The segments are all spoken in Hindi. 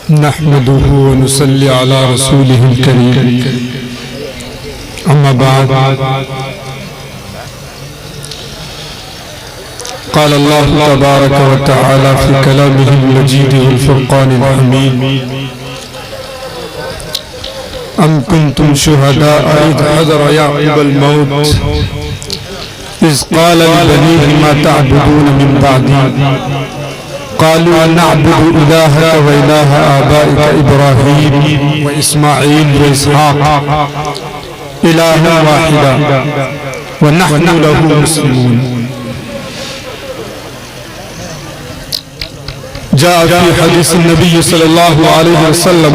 नहमदुहु व नुसल्ली अला रसूलिहिल करीम अम्मा बाद क़ाल अल्लाहु तबारक व तआला फ़ी कलामिहिल मजीद वल फ़ुरक़ानिल हमीद अम कुन्तुम शुहदाअ इज़ हज़रा याक़ूबल मौत इज़ क़ाल लिबनीहि मा तअबुदून मिन बअदी क़ालू नअबुदु इलाहक व इलाह आबाइक इब्राहीम व इस्माईल व इसहाक़ इलाहन वाहिदा व नहनु लहु मुस्लिमून। जाअ फ़ी हदीस नबी सल्लल्लाहु अलैहि वसल्लम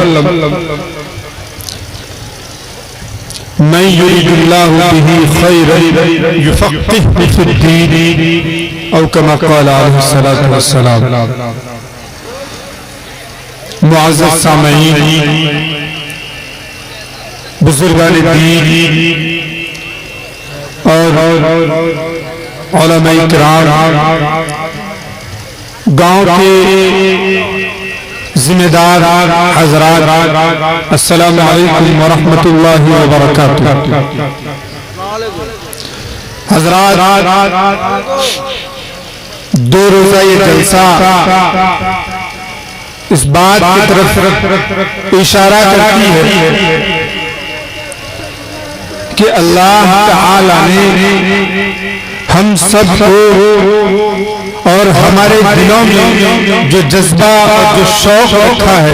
मन युरिदिल्लाहु बिही खैरन युफ़क़्क़िहु फ़िद्दीन औ कमा क़ाल अलैहि सलातु वस्सलाम। मुअज़्ज़ज़ सामईन, बुज़ुर्गान दीन और उलमाए किराम, गाँव के जिम्मेदार हज़रात, अस्सलामु अलैकुम व रहमतुल्लाहि व बरकातुहू। हज़रात, दो रोज़ा ये जलसा इस बात की तरफ इशारा करती है कि अल्लाह ताला ने हम सबको और हमारे दिलों में जो जज्बा और जो शौक रखा है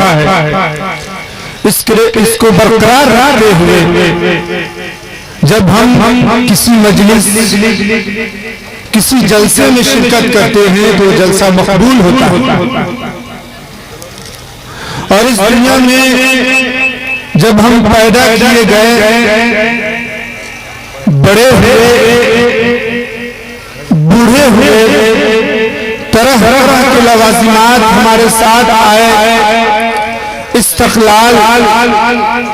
इसको बरकरार रखते हुए जब हम किसी मजलिस किसी जलसे में शिरकत करते हैं तो जलसा मकबूल होता है। और इस दुनिया में जब हम पैदा किए गए, बड़े हुए, बूढ़े हुए, तरह तरह के लवाजिमात हमारे साथ आए, इस्तक़लाल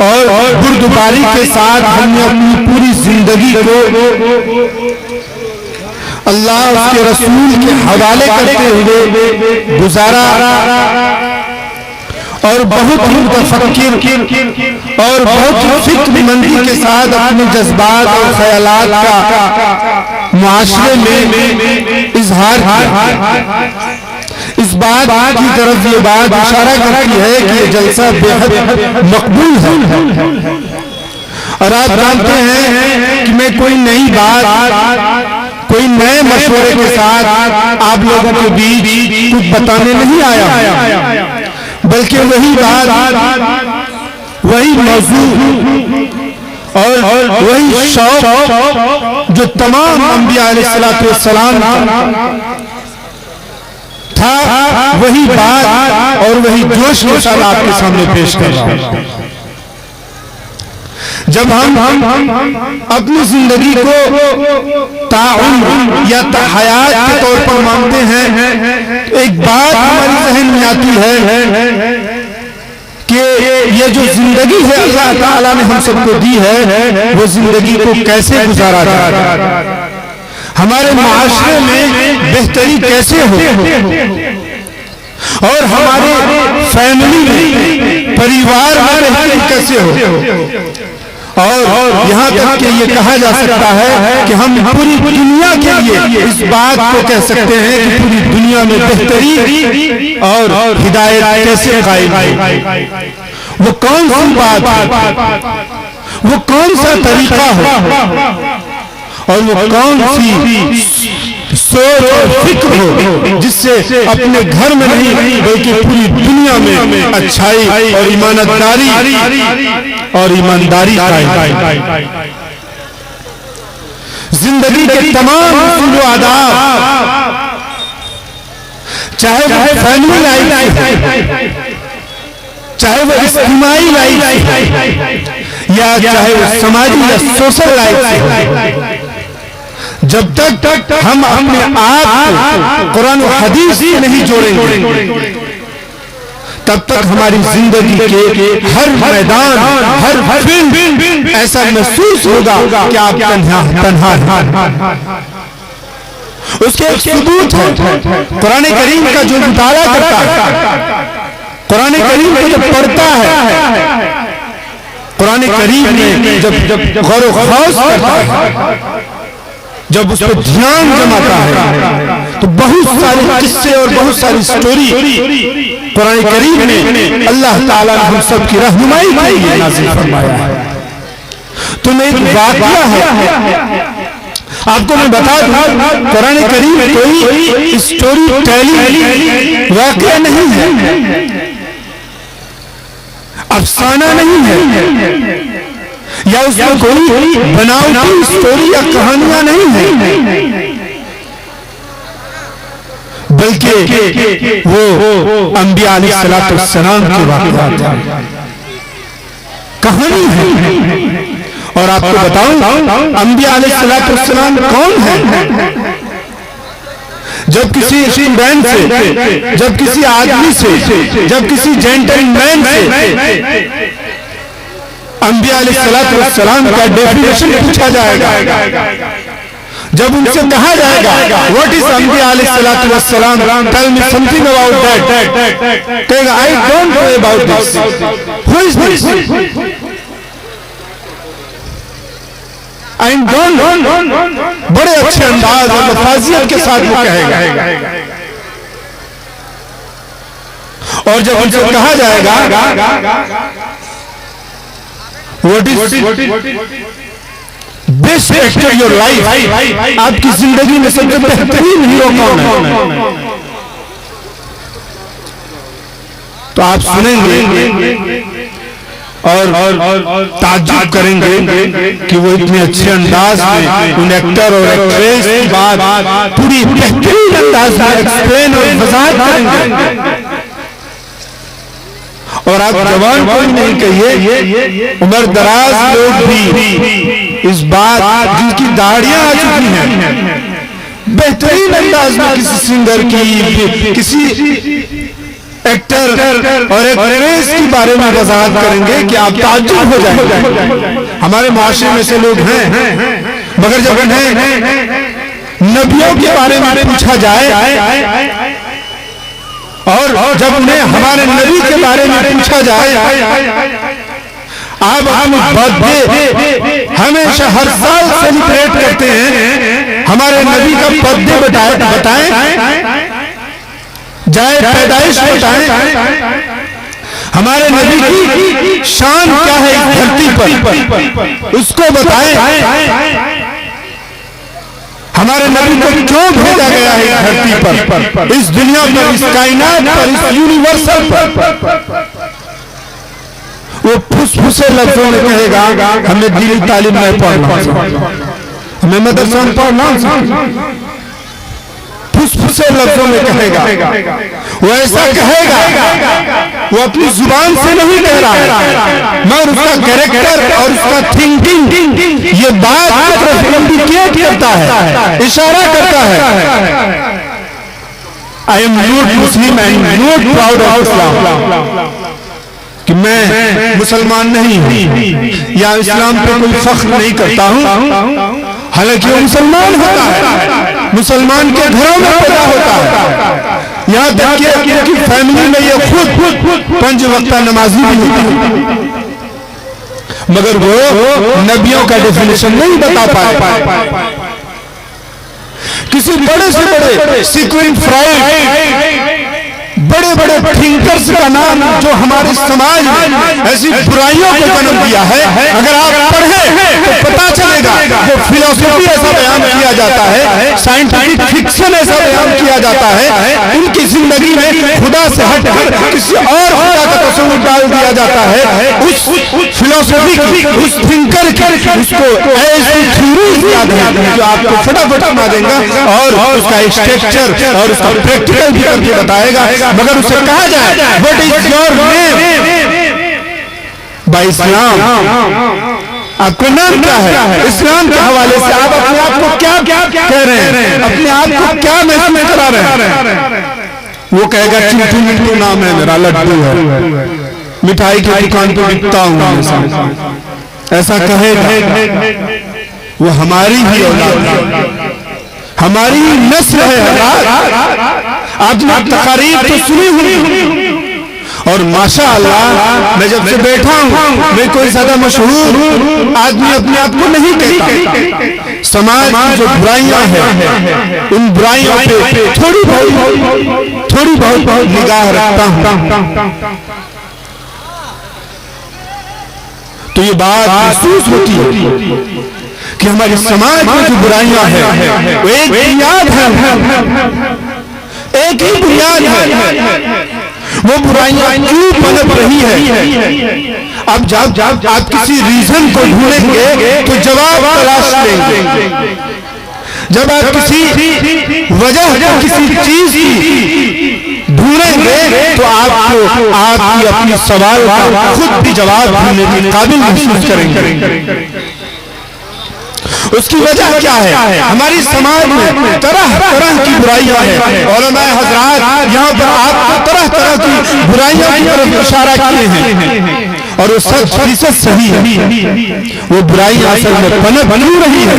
और बुर्दबारी के साथ हमने अपनी पूरी जिंदगी को अल्लाह उसके रसूल के हवाले करते हुए गुजारा और बहुत ही मुतफक्किर और बहुत फिक्रमंदी के साथ अपने जज्बात और ख्यालात का मुआशरे में इजहार किया। इस बात की तरफ ये बात इशारा करती है कि ये जलसा बेहद मकबूल है। और आप जानते हैं कि मैं कोई नई बात, कोई नए मशवरे के साथ आप लोगों के बीच कुछ बताने नहीं आया, बल्कि वही बात, वही मौजू और वही शौक जो तमाम अंबिया अलैहिस्सलातु वस्सलाम था, वही बात और वही जोश के साथ आपके सामने पेश कर रहा हूं। जब हम अपनी जिंदगी को ताउन या हयात के तौर पर मानते हैं, एक बात हमारे जहन में आती है कि ये जो जिंदगी है अल्लाह ताला ने हम सबको दी है, वो जिंदगी को कैसे गुजारा जाए, हमारे माशरे में बेहतरी कैसे हो, और हमारे फैमिली में, परिवार में बेहतरी कैसे हो। और यहाँ तक कि ये कहा जा सकता है कि हम पूरी दुनिया के लिए इस बात को कह सकते हैं कि पूरी दुनिया में बेहतरी और हिदायत कैसे कायम है। वो कौन सी बात है, वो कौन सा तरीका है, और वो कौन सी सोच और फिक्र हो जिससे अपने घर में नहीं बल्कि पूरी दुनिया में अच्छाई और ईमानदारी कायम। जिंदगी के तमाम उसूल व आदाब, चाहे वो फैमिली लाइफ, चाहे वो इज्तिमाई लाइफ, या चाहे वो समाजी या सोशल लाइफ, जब तक हम अपने आप को कुरान और हदीस से नहीं जोड़ेंगे, तब तक हमारी जिंदगी के हर मैदान, हर फील्ड ऐसा महसूस होगा कि आप तन्हा हैं। उसके एक सबूत है कुरान करीम का जो मुताला करता है, कुरान करीम को जब पढ़ता है, कुरान करीम में जब गौर ख्याल करता है, जब उस पर ध्यान जमाता है, तो बहुत सारे किस्से और बहुत सारी स्टोरी कुरान करीम में अल्लाह ताला ने हम सब की रहनुमाई के लिए नाज़िल फरमाया है। तो मैं एक वाक़या है आपको मैं बता दूं, कुरान करीम कोई स्टोरी टेलिंग वाक़या नहीं है, अफसाना नहीं है, या उसमें कोई बनावटी स्टोरी या कहानियां नहीं है, बल्कि वो अंबिया अलैहिस्सलाम के वाक़यात कहानी है। और आपको बताऊं अंबिया अलैहिस्सलाम कौन है? जब किसी स्टूडेंट से, जब किसी आदमी से, जब किसी जेंटलमैन से अंबिया अलैहिस्सलाम का डेफिनेशन पूछा जाएगा, जब उनसे कहा जाएगा व्हाट इज अंबिया अलैहिस्सलाम, tell me something about that, कहेगा I don't know about this, who is this, I don't know. बड़े अच्छे अंदाज और लफाजियत के साथ वो कहेगा। और जब उनसे कहा जाएगा what is best actor your life, आपकी जिंदगी में सबसे बेहतरीन हीरो कौन है, तो आप सुनेंगे और ताज्जुब करेंगे कि वो इतने अच्छे अंदाज में उन एक्टर और एक्ट्रेस की बात पूरी बेहतरीन अंदाज में एक्सप्लेन और वजाहत करेंगे। और आप जवान कोई नहीं कहिए, उम्र दराज लोग भी इस बात, जिनकी दाढ़ियां आ चुकी हैं, बेहतरीन अंदाज में किसी सिंगर की, किसी एक्टर और एक्ट्रेस के बारे में वजाहत करेंगे कि आप ताज्जुब हो जाएंगे। हमारे माशरे में से लोग हैं, मगर जब उन्हें नबियों के बारे में पूछा जाए और जब उन्हें हमारे नबी के बारे में पूछा जाए, अब हम बर्थडे हमेशा हर साल सेलिब्रेट करते हैं, हमारे नबी का बर्थडे बताएं, जाए पैदाइश बताएं, हमारे नबी की शान क्या है इस धरती पर उसको बताएं, हमारे नबी को क्यों भेजा गया है इस धरती पर, इस दुनिया पर, इस कायनात पर, इस यूनिवर्सल पर। वो फुसफुसे लफ्जों में कहेगा हमें दीनी तालीम नहीं पढ़ना, हमें मदरसा में पढ़ना, फुसफुसे लफ्जों में कहेगा। वो ऐसा कहेगा, वो अपनी जुबान से नहीं कह रहा है, मगर उसका कैरेक्टर और उसका थिंकिंग ये बात इंडिकेट करता है, इशारा करता है। I am not Muslim and not proud of Islam, कि मैं मुसलमान नहीं हूं या इस्लाम पे कोई फख्र नहीं करता हूं, हालांकि वो मुसलमान होता है, मुसलमान के घरों में पैदा होता है, यहाँ तक कि उनकी फैमिली में ये खुद 5 वक्त नमाजी भी होती है, मगर वो नबियों का डेफिनेशन नहीं बता पाए। किसी बड़े से बड़े सिक्विन फ्राइड बड़े बड़े थिंकर्स का नाम जो हमारे समाज में ऐसी बुराइयों को जन्म दिया है, अगर आप पढ़ें तो पता चलेगा वो फिलोसफी ऐसा बयान किया जाता है, साइंटिफिक फिक्शन ऐसा बयान किया जाता है, उनकी जिंदगी में खुदा से हटकर किसी और खुदा का तस्वीर डाल दिया जाता है, उस फिलोसफी की, उस थिंकर की, उसको ऐसी थ्योरीज याद है जो आपको फटाफट बना देगा और उसका स्ट्रक्चर और उसका प्रैक्टिकल भी करके बताएगा। मगर उसे कहा जाए what is your name by Islam, आपका नाम क्या है, इस्लाम के हवाले से आप अपने आप को क्या कह रहे हैं, अपने आप को क्या महसूस करा रहे हैं। वो कहेगा चिंटू मिंटू नाम है मेरा, लड्डू है, मिठाई की दुकान पे बिकता हूं, ऐसा कहेगा। वो हमारी ही औलाद, हमारी नस्ल है। आपने तकारीर तो सुनी हुई और माशाअल्लाह मैं जब से बैठा हूँ मैं कोई ज्यादा मशहूर आदमी अपने आप को नहीं कहता। समाज की जो बुराइयां हैं उन बुराइयों पे थोड़ी बहुत निगाह रखता हूँ, तो ये बात महसूस होती है कि हमारे समाज में जो बुराइयां हैं वो एक बुनियाद है, एक ही बुनियाद है। वो बुराइयां क्यों पनप रही है? अब जब आप किसी रीजन को ढूंढेंगे तो जवाब तलाश लेंगे। जब आप किसी वजह को किसी चीज की ढूंढेंगे तो आपको आपकी अपनी सवाल का खुद भी जवाब ढूंढने के काबिल महसूस करेंगे। उसकी वजह क्या है? हमारी समाज में तरह तरह की बुराइयां हैं। उलमा हजरात यहाँ पर आपको तरह तरह की बुराइयों की तरफ इशारा किए हैं और वो सब सही है। वो बुराइयां असल में पनप रही है,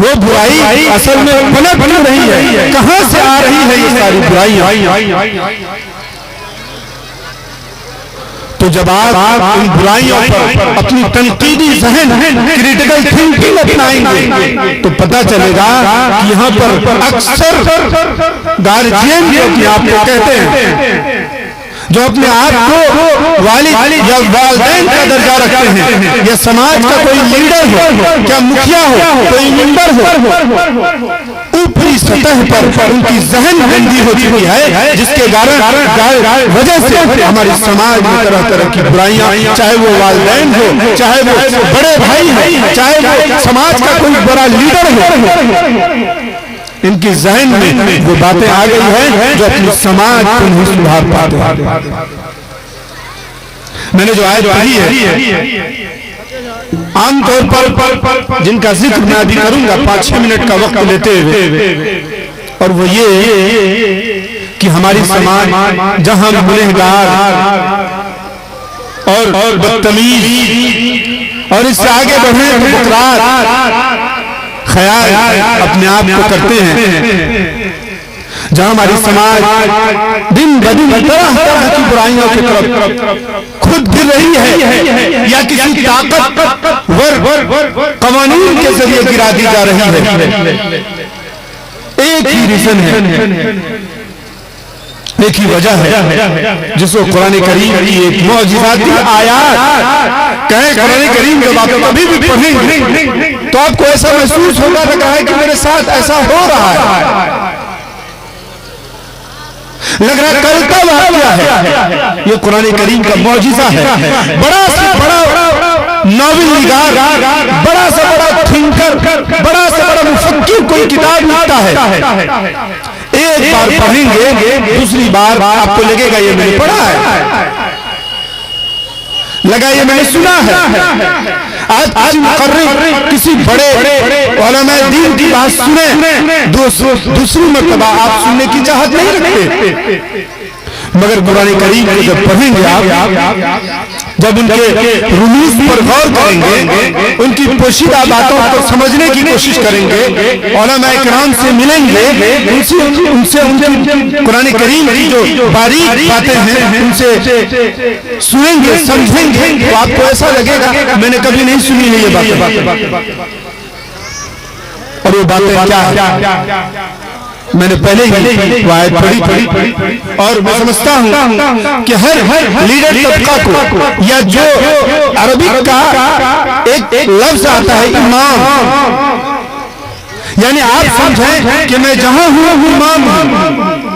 वो बुराई असल में पनप रही है। कहां से आ रही है ये सारी बुराइयां? तो जब आप इन बुराइयों पर अपनी तनकीदी ज़हन क्रिटिकल थिंकिंग अपनाएंगे तो पता चलेगा कि यहाँ पर अक्सर गार्जियन जो अपने आप को कहते हैं, जो अपने आप को वालिद या वालिदैन का दर्जा रखते हैं, या समाज का कोई लीडर हो, क्या मुखिया हो, कोई मेंबर हो, ऊपरी सतह पर उनकी जहन बंदी हो चुकी है, जिसके कारण वजह से हमारे समाज में तरह तरह की बुराइयां, चाहे वो वालिदैन हो, चाहे वो बड़े भाई हो, चाहे वो समाज का कोई बड़ा लीडर हो, इनकी जहन में वो बातें आ गई हैं जो अपनी समाज को नहीं सुधार पाते हैं। मैंने जो आयत पढ़ी है आमतौर पर जिनका जिक्र मैं अभी करूंगा 5-6 मिनट का वक्त लेते हुए, और वो ये कि हमारी समाज जहां गुनहगार और बदतमीज और इससे आगे बढ़ने तो मुकरार ख्याल अपने आप को करते हैं, जहां हमारी समाज दिन ब दिन तरह तरह की बुराइयों की तरफ खुद गिर रही है या किसी ताकतवर कवानीन के जरिए गिरा दी जा रही है। एक ही रीजन है, एक ही वजह है जिसको कुरान करीम की एक मौजिज़ाती आयत कहे। कुरान करीम जब आप कभी भी पढ़ेंगे तो आपको ऐसा महसूस होगा लगा है कि मेरे साथ ऐसा हो रहा है, लग रहा है कल का वाक़या है। ये कुरान करीम का मौजिज़ा है। बड़ा से बड़ा नॉवेल निगार, बड़ा से बड़ा थिंकर, बड़ा से बड़ा मुफक्किर कोई किताब लिखता है, एक बार पढ़ेंगे दूसरी बार आपको लगेगा ये मैंने पढ़ा है, लगा ये मैंने सुना है। आज मुकर्रिर किसी बड़े उलमा दीन की बात सुने, दूसरी मर्तबा आप सुनने की चाहत नहीं रखते, मगर कुरान करीम को जब पढ़ेंगे आप, जब उनके रूमीज पर गौर करेंगे, उनकी पोशीदा बातों को समझने की कोशिश करेंगे, उलमा इकराम से मिलेंगे, उनसे उनकी कुरान करीम की जो बारीक बातें हैं उनसे सुनेंगे, समझेंगे, तो आपको ऐसा लगेगा मैंने कभी नहीं सुनी है ये बातें। और वो बातें क्या है? मैंने पहले ही आयत पढ़ी और मैं समझता हूं कि हर लीडर तबका को, या जो अरबिक का एक लफ्ज आता है इमाम, यानी आप समझें कि मैं जहां हूं इमाम हूं।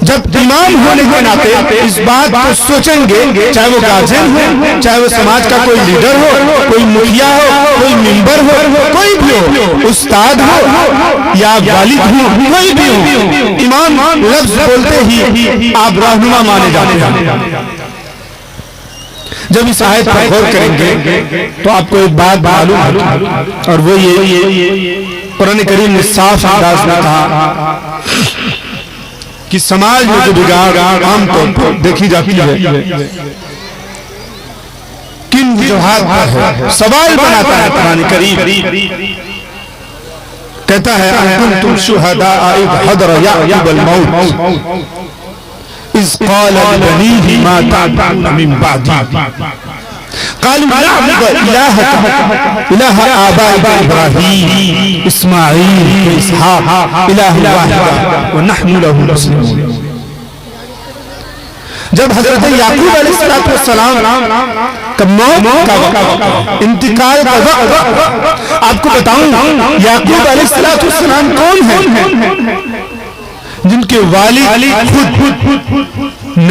जब इमाम होने के नाते इस बात को सोचेंगे, चाहे वो गार्जियन हो, चाहे वो समाज का कोई लीडर हो, कोई मुखिया हो, कोई मेंबर हो, कोई भी हो, उस्ताद हो या वालिद हो, कोई भी हो, इमाम लफ्ज बोलते ही आप रहनुमा माने जाते हैं। जब इस आयत पर गौर करेंगे तो आपको एक बात मालूम, और वो ये कुरान करीम ने साफ अंदाज में कहा कि समाज में जो बिगाड़ आमतौर पर देखी जाती है किन वजूहात पर है। सवाल बनाता है कुरान करीम कहता है अंतुम शुहदा इज़ हदर याक़ूबल मौत इज़ क़ाल लिबनीही मा तअबुदून मिन बअदी क़ालू नअबुदु इलाहक इलाह आबाइक इब्राहीम इस्माईल व इसहाक़ इलाहन वाहिदा व नहनु लहु मुस्लिमून। जब हजरत याकूब अलैहिस्सलाम का मौत का वक्त, इंतकाल का वक्त, आपको बताऊं याकूब अलैहिस्सलाम कौन है? जिनके वालिद खुद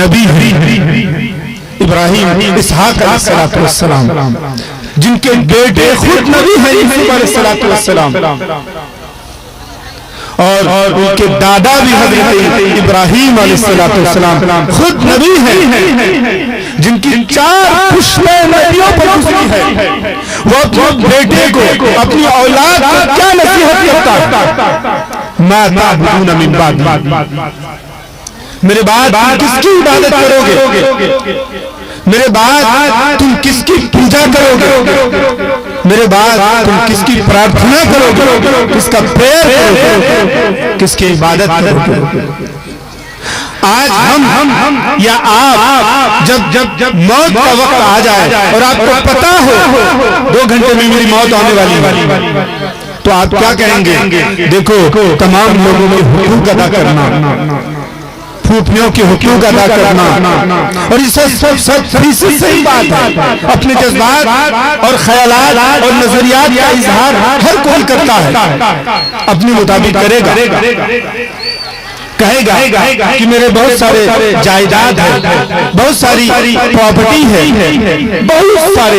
नबी हैं, इब्राहीम इसहाक अलैहिस्सलाम, जिनके बेटे खुद नबी हैं यूसुफ अलैहिस्सलाम, और उनके दादा भी हजरत इब्राहीम अलैहिस्सलाम खुद नबी हैं, जिनकी 4 पुश्तें नबियों पर गुजरी है। वो अपने बेटे को, अपनी औलाद को क्या नसीहत करता है? मा तअबुदून मिन बअदी, मेरे बाद किसकी इबादत करोगे? मेरे बाद तुम किसकी पूजा करोगे? मेरे बाद तुम किसकी प्रार्थना करोगे? किसका प्रेयर करोगे? किसकी इबादत करोगे? आज हम या आप जब मौत का वक्त आ जाए और आपको पता हो 2 घंटे में मेरी मौत आने वाली है, तो आप क्या कहेंगे? देखो, तमाम लोगों के हुकूक अदा करना, फूफियों के हुकूक अदा करना, और ये सब सही बात है। अपने जज्बात और ख्यालात और नजरियात का इजहार हर कोई करता है, अपने मुताबिक करेगा, कहेगा कि मेरे बहुत सारे जायदाद है, बहुत सारी प्रॉपर्टी है, बहुत सारे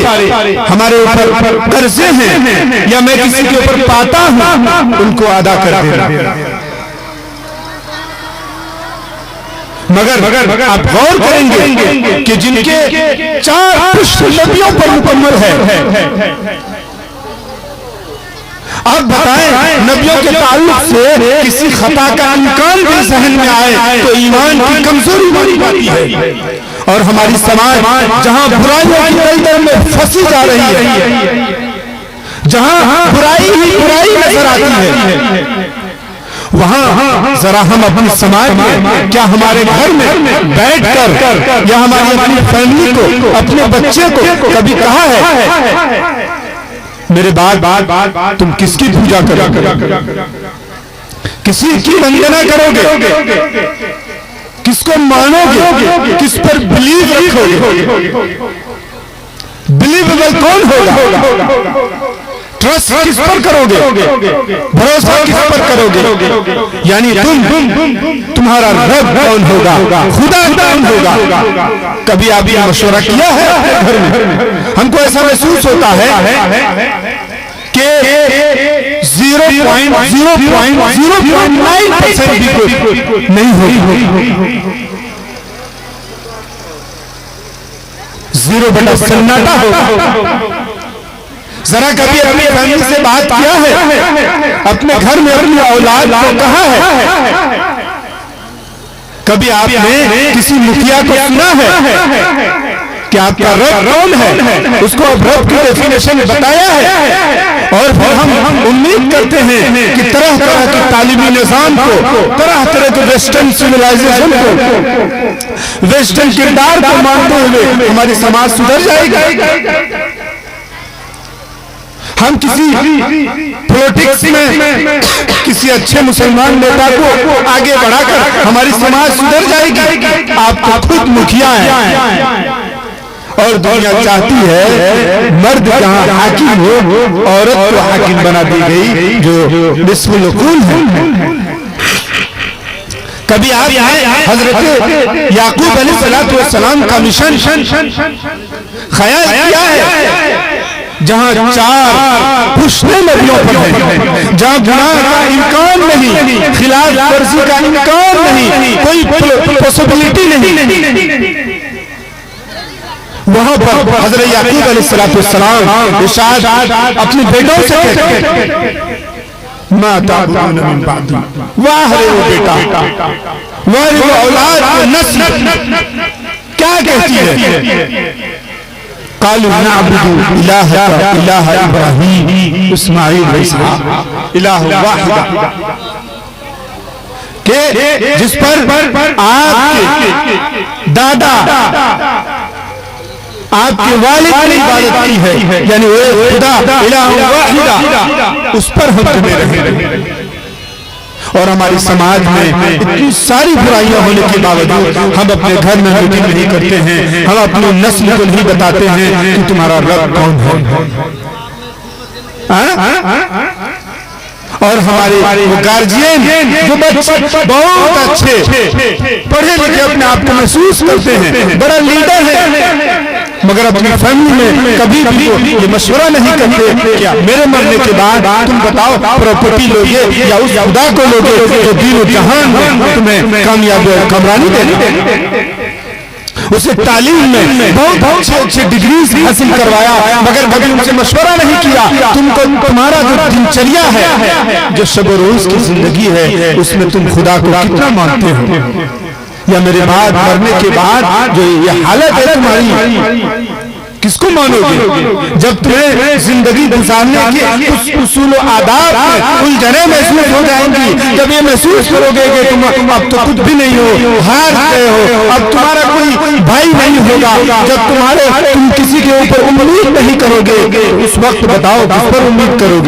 हमारे ऊपर कर्जे हैं, या मैं किसी के ऊपर पाता हूं, उनको अदा कर देना। मगर आप गौर करेंगे कि जिनके 4 पुश्त नबियों पर मुकम्मल है, आप बताएं नबियों के ताल्लुक से किसी खता का इम्कान भी जहन में आए तो ईमान की कमजोरी बनी जाती है। और हमारी समाज जहां बुराइयों की दलदल में फंसी जा रही है, जहां बुराई ही बुराई नजर आती है, वहां जरा हम अपने समाज में, क्या हमारे घर में बैठकर या हमारी अपनी फैमिली को, अपने बच्चे को कभी कहा है मेरे बाद तुम किसकी पूजा करोगे? किसी की वंदना करोगे? किसको मानोगे? किस पर बिलीव रखोगे? बिलीवेबल कौन होगा? ट्रस्ट किस पर करोगे? भरोसा किस पर करोगे? यानी तुम्हारा रब कौन होगा? खुदा कौन होगा? कभी आप ये मशवरा किया है घर में? हमको ऐसा महसूस होता है कि 0.009% भी नहीं होगी, 0 बटा सन्नाटा होगा। जरा कभी अपनी फैमिली से बात किया है? अपने घर में अपनी औलाद को कहा है? कभी आपने किसी मुखिया को सुना है कि आपका रब कौन है? उसको रब की डेफिनेशन बताया है? और फिर हम उम्मीद करते हैं कि तरह तरह के तालीमी निजाम को, तरह तरह के वेस्टर्न सिविलाइजेशन को, वेस्टर्न किरदार को मानते हुए हमारी समाज सुधर जाएगा। हम किसी पॉलिटिक्स में किसी अच्छे मुसलमान नेता को आगे बढ़ाकर हमारी समाज सुधर जाएगी। आप तो खुद मुखिया हैं, और दुनिया चाहती है मर्द जहां हाकिम हो, औरत को हाकिम बना दी गई, जो निस्फुल उकूल है। कभी आप हजरत याकूब अलैहिस्सलाम का मिशन ख्याल किया है? जहां 4 पुश्तें नबियों पर है, जहां गुनाह का इम्कान नहीं, खिलाफ वर्जी का इम्कान नहीं, कोई पॉसिबिलिटी नहीं, वहां पर हजरत याकूब अलैहिस्सलाम इरशाद अपने बेटों से कहते हैं मा तअबुदून मिन बअदी, वाह रे वो बेटा, वाह रे वो औलाद की नस्ल क्या कहती है? कालू नअबुदु इलाहका इलाह इब्राहीम इस्माईल व इसहाक इलाह वाहिद, के जिस पर आपके दादा आपके वालिद ने इबादत की है, यानी वो खुदा इलाह वाहिदा, उस पर हम तुम्हें रहे। और हमारी समाज में इतनी सारी बुराइयां होने के बावजूद हम अपने घर में मीटिंग नहीं करते हैं, हम अपनी नस्ल को नहीं बताते हैं कि तुम्हारा रब कौन है। और हमारे गार्जियन जो बच्चे बहुत अच्छे पढ़े लिखे अपने आप को महसूस करते हैं, बड़ा लीडर है, मगर अपनी फैमिली में कभी भी ये मशवरा नहीं करते क्या मेरे मरने के बाद तुम बताओ प्रॉपर्टी लोगे या उस खुदा को लोगे जो दीन जहान में तुम्हें कामयाब कमरानी देने। उसे तालीम में बहुत अच्छे अच्छे डिग्री हासिल करवाया, मगर कभी उनसे मशवरा नहीं किया तुमको तुम्हारा जो दिनचर्या है, जो शब रोज की जिंदगी है, उसमें तुम खुदा को कितना मानते हो, या मेरे बाद मरने के बाद जो ये हालत है तुम्हारी किसको मानोगे। जब तुम्हें जिंदगी गुजारने के उस उसूल आदाब में उलझने महसूस हो जाएंगी, जब ये महसूस करोगे कि तुम अब तो कुछ भी नहीं हो, हार गए हो, अब तुम्हारा कोई भाई नहीं होगा, जब तुम किसी के ऊपर उम्मीद नहीं करोगे, उस वक्त बताओ किस पर उम्मीद करोगे।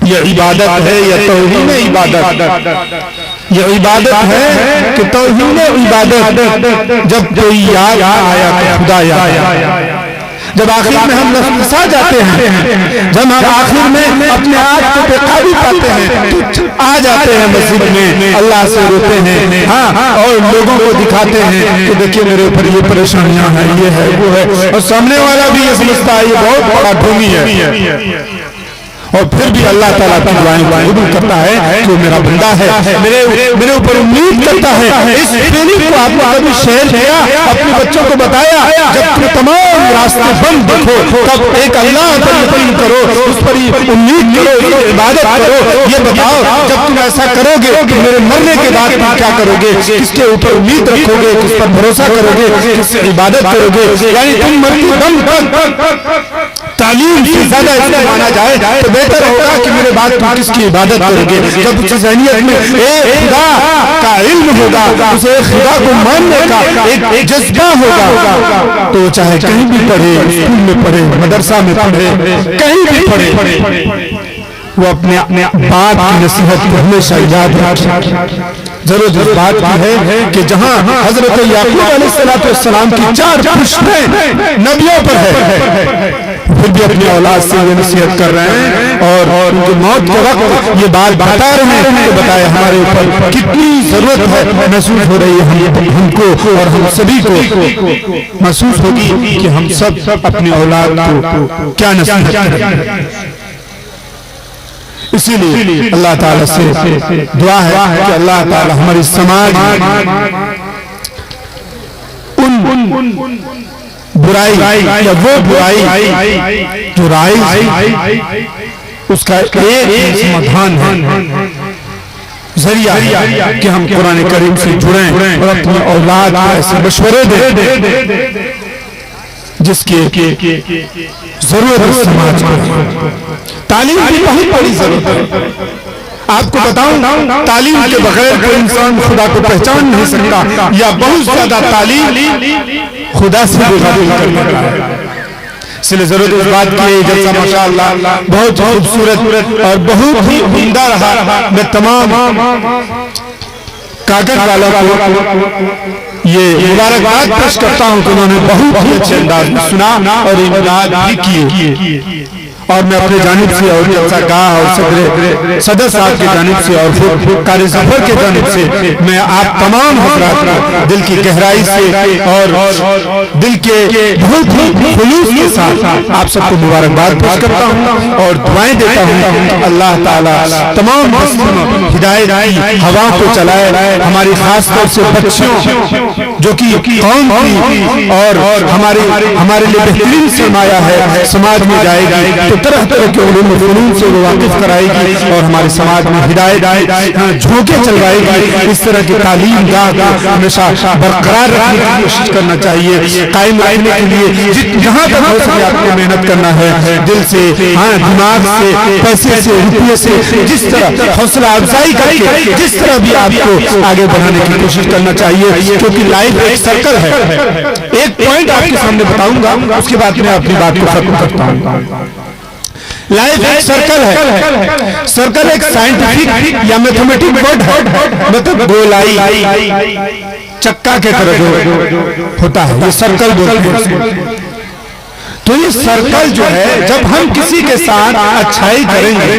ये इबादत है या तौहीन इबादत, ये इबादत है कि तौहीन इबादत। जब कोई याद आया तो खुदा याद आया, जब आखिर में हम फंसा जाते हैं, जब हम आखिर में अपने आप को बेकाबू पाते हैं तो आ जाते हैं मस्जिद में, अल्लाह से रोते हैं, हाँ, और लोगों को दिखाते हैं कि देखिए मेरे ऊपर ये परेशानियां हैं, ये है वो है, और सामने वाला भी ये समझता है ये बहुत बड़ा ढोंगी है, और फिर भी अल्लाह ताला की दुआएं कबूल करता है जो मेरा बंदा है, मेरे ऊपर उम्मीद करता है। इस फीलिंग को आपने कभी शेयर किया, अपने बच्चों को बताया, जब तुम तमाम रास्ते बंद देखो तब एक अल्लाह पर यकीन करो, उस पर उम्मीद करो, इबादत करो। ये बताओ जब तुम ऐसा करोगे कि मेरे मरने के बाद तुम क्या करोगे, किसके ऊपर उम्मीद रखोगे, किस पर भरोसा करोगे, किससे इबादत करोगे। यानी तुम मरते दम तक तालीम से ज्यादा इसको माना जाए तो बेहतर होगा कि मेरे बाद तुम किसकी इबादत करोगे। जब उस ज़हनियत में एक खुदा का इल्म होगा, उसे खुदा को मानने का एक जज्बा होगा, तो चाहे कहीं भी पढ़े, स्कूल में पढ़े, मदरसा में पढ़े, कहीं भी पढ़े, वो अपने बाप की नसीहत को हमेशा याद रखे। जरूर इस बात की है कि जहाँ हजरत याकूब अलैहिस्सलाम की 4 पुश्तें नबियों पर है, फिर भी अपनी औलाद से ये नसीहत कर रहे हैं, और उनकी मौत के वक्त ये बात बता रहे हैं। तो बताए हमारे ऊपर कितनी जरूरत है महसूस हो रही है हमको, और हम सभी को महसूस होगी कि हम सब अपनी औलाद को क्या नसीहत करें। इसीलिए अल्लाह ताला से दुआ है कि अल्लाह ताला हमारी समाज उन बुराई या वो बुराई जो राइज उसका एक समाधान है, जरिया कि हम कुरान करीम से जुड़ें और अपनी औलाद को ऐसे मशवरे दें जिसके जरूरत है समाज को। तालीम की बहुत बड़ी जरूरत है। आपको बताऊं, तालीम के बगैर कोई इंसान खुदा को पहचान नहीं सकता, या बहुत ज्यादा तालीम खुदा से बेगाबू करने का है। इसलिए जरूरत इस बात की है, जैसा माशाअल्लाह बहुत खूबसूरत और बहुत ही उम्दा रहा। मैं तमाम कागज वालों को ये मुबारकबाद पेश करता हूँ कि उन्होंने बहुत ही अच्छे अंदाज में सुना और इमदाद भी किए, और मैं अपने जानिब से और जलसा गाह और सदर साहब की जानिब से और खुद कारी ज़फर की जानिब से मैं आप तमाम हज़रात को दिल की गहराई से और दिल के बहुत ही खुलूस के साथ आप सबको मुबारकबाद पेश करता हूँ और दुआएं देता हूँ कि अल्लाह ताला तमाम हिदायत की हवा को चलाए। हमारी खास तौर से बच्चियों जो कि कौम की और हमारे लिए बेहतरीन सरमाया है, समाज में जाएगी, तो तरह तरह के उलूम व फनून से वो वाकिफ कराएगी और हमारे समाज में हिदायत झोंके चलवाएगी। इस तरह की तालीम हमेशा बरकरार रखने की कोशिश करना चाहिए, कायम रखने के लिए जहाँ तक हो सके आपको मेहनत करना है, दिल से, दिमाग से, पैसे से, रुपये से, जिस तरह हौसला अफजाई करके जिस तरह भी आपको आगे बढ़ाने की कोशिश करना चाहिए, क्योंकि लाइफ एक सर्कल है। एक पॉइंट आपके सामने बताऊंगा, उसके बाद मैं अपनी बात को खत्म करता हूँ। लाइफ एक सर्कल है। सर्कल एक साइंटिफिक या मैथमेटिक वर्ड है, मतलब गोलाई चक्का के तरह जो होता है, ये सर्कल बोलते हैं। तो ये सर्कल जो है, जब हम किसी के साथ अच्छाई करेंगे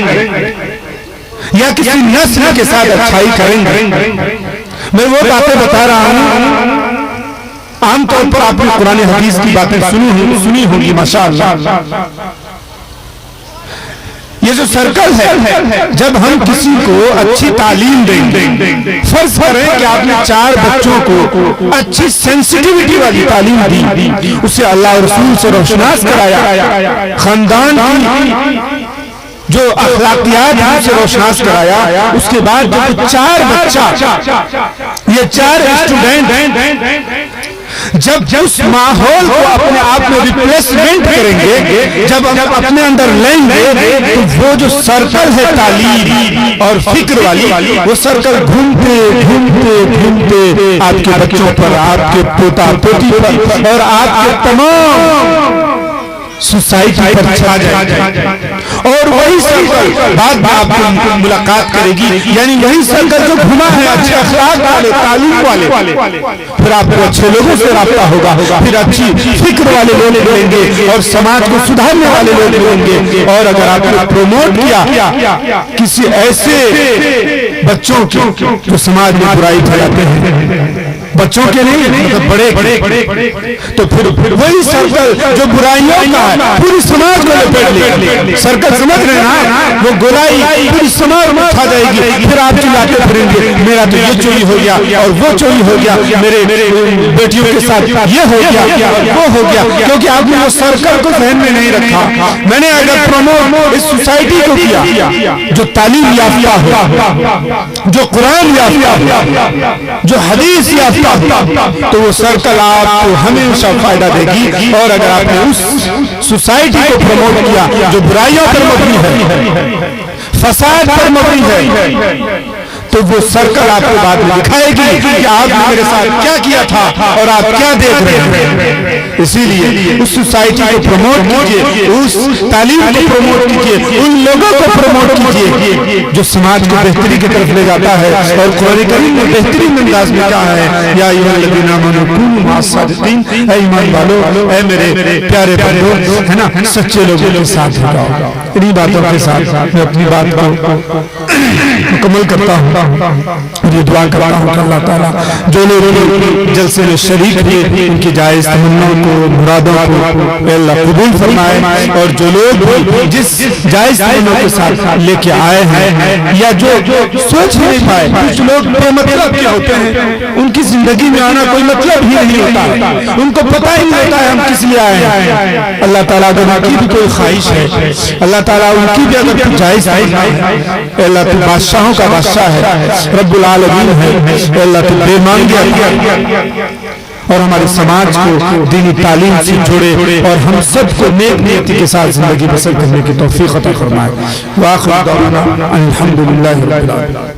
या किसी नस्ल के साथ अच्छाई करेंगे, मैं वो बातें बता रहा हूँ आमतौर पर आपने कुरान हदीस की बातें सुनी होंगी माशाअल्लाह। ये जो सर्कल है, जब हम किसी को अच्छी तालीम देंगे, फर्ज करें कि आपने 4 बच्चों को अच्छी सेंसिटिविटी वाली तालीम दी, उसे अल्लाह और रसूल से रोशनास कराया, खानदान की जो अखलाकियात है उसे रोशनास कराया, उसके बाद जब 4 बच्चा, ये 4 स्टूडेंट जब उस माहौल को अपने आप में रिप्लेसमेंट करेंगे, जब हम अपने अंदर लेंगे, तो वो जो सर्कल है तालीम और फिक्र वाली, वो सर्कल घूमते घूमते घूमते आपके बच्चों पर, आपके पोता पोती पर और आपके तमाम सोसाइटी पर छा जाएगा। और वही सर्कल बाद में आपको मुलाकात करेगी, यानी वही सर्कल जो घुमा है अच्छे अखलाक वाले, तालीम वाले, फिर आपको अच्छे लोगों से राब्ता होगा, फिर अच्छी फिक्र वाले लोग मिलेंगे और समाज को सुधारने वाले लोग मिलेंगे। और अगर आपने प्रमोट किया किसी ऐसे बच्चों की जो समाज में बुराई फैलाते हैं, बच्चों के नहीं मतलब बड़े, तो फिर वही सर्कल जो बुराइयों का है पूरी समाज को लपेट लेगी। सर्कल समझ रहे हैं ना, वो गोलाई पूरी समाज में छा जाएगी। फिर आप चिल्लाते फिरेंगे, मेरा तो ये चोरी हो गया और वो चोरी हो गया, मेरे बेटियों के साथ ये हो गया वो हो गया, क्योंकि आपने वो सर्कल को ध्यान में नहीं रखा। मैंने अगर प्रमोट इस सोसाइटी को किया जो तालीम याफ्ता हो, जो कुरान याफ्ता हो, जो हदीस याफ्ता, तो वो सर्कल आपको हमेशा फायदा देगी। और अगर आपने उस सोसाइटी को प्रमोट किया जो बुराइयों पर मबनी है, फसाद पर मबनी है, तो वो सर्कल आपको बाद में दिखाएगी कि आपने मेरे साथ क्या किया था और आप क्या देख रहे हैं। इसीलिए उस सोसाइटी को प्रमोट कीजिए, उस तालीम को प्रमोट कीजिए, उन लोगों को प्रमोट कीजिए जो समाज को बेहतरी की तरफ ले जाता है। और कुरान करीम ने बेहतरीन अंदाज में कहा है, या अय्युहल्लज़ीना आमनू कूनू मअस-सादिक़ीन, ऐ ईमान वालों, ऐ मेरे प्यारे बंदो, है ना, सच्चे लोगों के साथ हो जाओ। इन्हीं बातों के साथ मैं अपनी बात को मुकम्मल करता हूँ और ये दुआ करता हूँ कि अल्लाह ताला जो लोग जलसे में शरीक हुए उनकी जायज़ तमन्नाओं को, मुरादों को अल्लाह कबूल फरमाए। और जो लोग जिस जायज़ तमन्नाओं के साथ लेके आए हैं या जो सोच नहीं पाए, कुछ लोग बेमतलब के होते हैं, उनकी जिंदगी में आना कोई मतलब ही नहीं होता, उनको पता ही नहीं होता है हम किस लिए आए हैं। अल्लाह ताला अगर उनकी भी कोई ख्वाहिश है, अल्लाह ताला उनकी भी अगर जायज़ है, अल्लाह तू बादशाहों का बादशाह है, रब्बुल आलमीन है, अल्लाह तू बेमांगे और हमारे समाज को दीनी तालीम से जोड़े और हम सबको नेक नीयति के साथ जिंदगी बसर करने की तौफीक अता फरमाए। व आखिर दावाना अल्हम्दुलिल्लाहि रब्बिल आलमीन।